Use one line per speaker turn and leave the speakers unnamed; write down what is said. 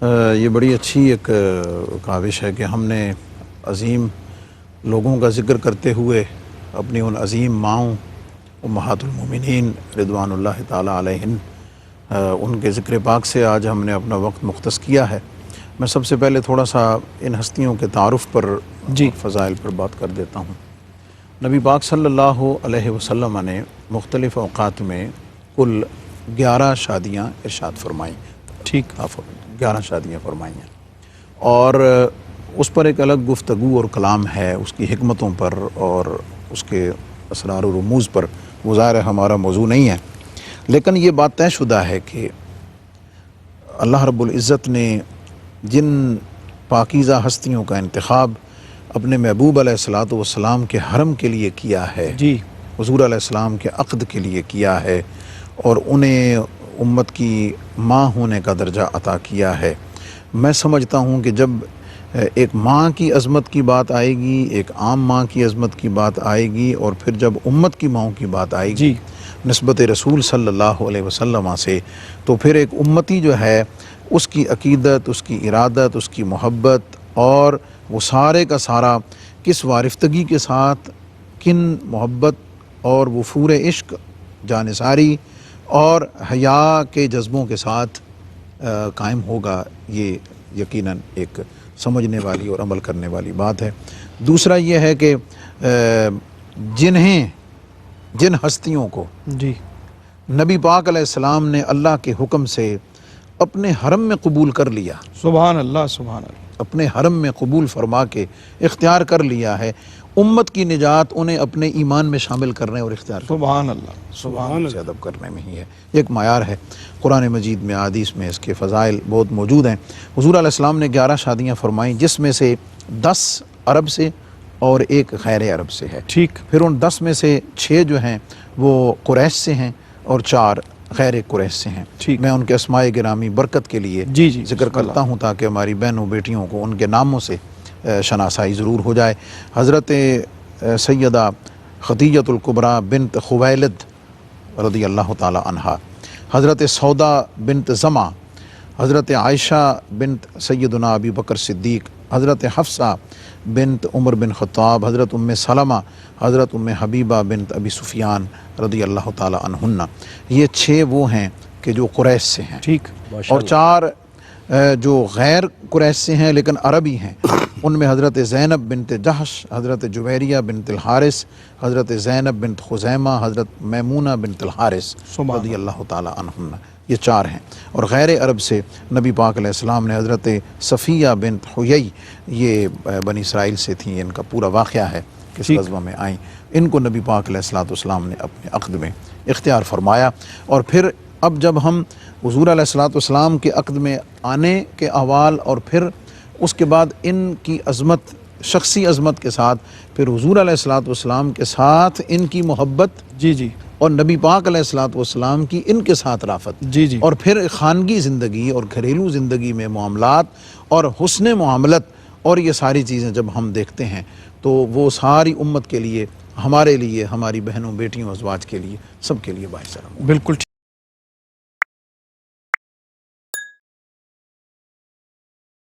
یہ بڑی اچھی ایک کاوش ہے کہ ہم نے عظیم لوگوں کا ذکر کرتے ہوئے اپنی ان عظیم ماؤں امہات المومنین رضوان اللہ تعالیٰ علیہن ان کے ذکر پاک سے آج ہم نے اپنا وقت مختص کیا ہے۔ میں سب سے پہلے تھوڑا سا ان ہستیوں کے تعارف پر فضائل پر بات کر دیتا ہوں۔ نبی پاک صلی اللہ علیہ وسلم نے مختلف اوقات میں کل 11 شادیاں ارشاد فرمائیں۔ 11 شادیاں فرمائی ہیں، اور اس پر ایک الگ گفتگو اور کلام ہے، اس کی حکمتوں پر اور اس کے اسرار و رموز پر۔ وہ ظاہر ہے ہمارا موضوع نہیں ہے، لیکن یہ بات طے شدہ ہے کہ اللہ رب العزت نے جن پاکیزہ ہستیوں کا انتخاب اپنے محبوب علیہ الصلاۃ والسلام کے حرم کے لیے کیا ہے، حضور علیہ السلام کے عقد کے لیے کیا ہے، اور انہیں امت کی ماں ہونے کا درجہ عطا کیا ہے، میں سمجھتا ہوں کہ جب ایک ماں کی عظمت کی بات آئے گی، ایک عام ماں کی عظمت کی بات آئے گی، اور پھر جب امت کی ماؤں کی بات آئے گی نسبت رسول صلی اللہ علیہ وسلم سے، تو پھر ایک امتی جو ہے اس کی عقیدت، اس کی ارادت، اس کی محبت، اور وہ سارے کا سارا کس وارفتگی کے ساتھ، کن محبت اور وفور عشق، جانثاری اور حیا کے جذبوں کے ساتھ قائم ہوگا، یہ یقیناً ایک سمجھنے والی اور عمل کرنے والی بات ہے۔ دوسرا یہ ہے کہ جن ہستیوں کو نبی پاک علیہ السلام نے اللہ کے حکم سے اپنے حرم میں قبول کر لیا،
سبحان اللہ سبحان اللہ،
اپنے حرم میں قبول فرما کے اختیار کر لیا ہے، امت کی نجات انہیں اپنے ایمان میں شامل کرنے اور اختیار کرنے،
سبحان اللہ،
سبحان سے ادب کرنے میں ہی ہے۔ ایک معیار ہے، قرآن مجید میں، احادیث میں اس کے فضائل بہت موجود ہیں۔ حضور علیہ السلام نے 11 شادیاں فرمائیں، جس میں سے 10 عرب سے اور ایک غیر عرب سے ہے۔ پھر ان 10 میں سے 6 جو ہیں وہ قریش سے ہیں اور 4 غیر قریش سے ہیں۔ میں ان کے اسماء گرامی برکت کے لیے ذکر کرتا ہوں تاکہ ہماری بہنوں بیٹیوں کو ان کے ناموں سے شناسائی ضرور ہو جائے۔ حضرت سیدہ خدیجۃ الکبریٰ بنت خویلد رضی اللہ تعالی عنہا، حضرت سودا بنت زمع، حضرت عائشہ بنت سیدنا ابی بکر صدیق، حضرت حفصہ بنت عمر بن خطاب، حضرت ام سلمہ، حضرت ام حبیبہ بنت ابی سفیان رضی اللہ تعالی عنہن۔ یہ 6 وہ ہیں کہ جو قریش سے ہیں، اور 4 جو غیر قریش سے ہیں لیکن عربی ہیں، ان میں حضرت زینب بنت جحش، حضرت جویریہ بنت الحارث، حضرت زینب بنت خزیمہ، حضرت میمونہ بنت الحارث رضی اللہ تعالی عنہن۔ یہ 4 ہیں۔ اور غیر عرب سے نبی پاک علیہ السلام نے حضرت صفیہ بنت حیی، یہ بنی اسرائیل سے تھیں، ان کا پورا واقعہ ہے کس غزوہ میں آئیں، ان کو نبی پاک علیہ السلام نے اپنے عقد میں اختیار فرمایا۔ اور پھر اب جب ہم حضور علیہ السلام کے عقد میں آنے کے احوال اور پھر اس کے بعد ان کی عظمت، شخصی عظمت کے ساتھ، پھر حضور علیہ السلام کے ساتھ ان کی محبت، اور نبی پاک علیہ السلام کی ان کے ساتھ رافت، اور پھر خانگی زندگی اور گھریلو زندگی میں معاملات اور حسن معاملت، اور یہ ساری چیزیں جب ہم دیکھتے ہیں تو وہ ساری امت کے لیے، ہمارے لیے، ہماری بہنوں بیٹیوں ازواج کے لیے، سب کے لیے باعث رحمت۔
بالکل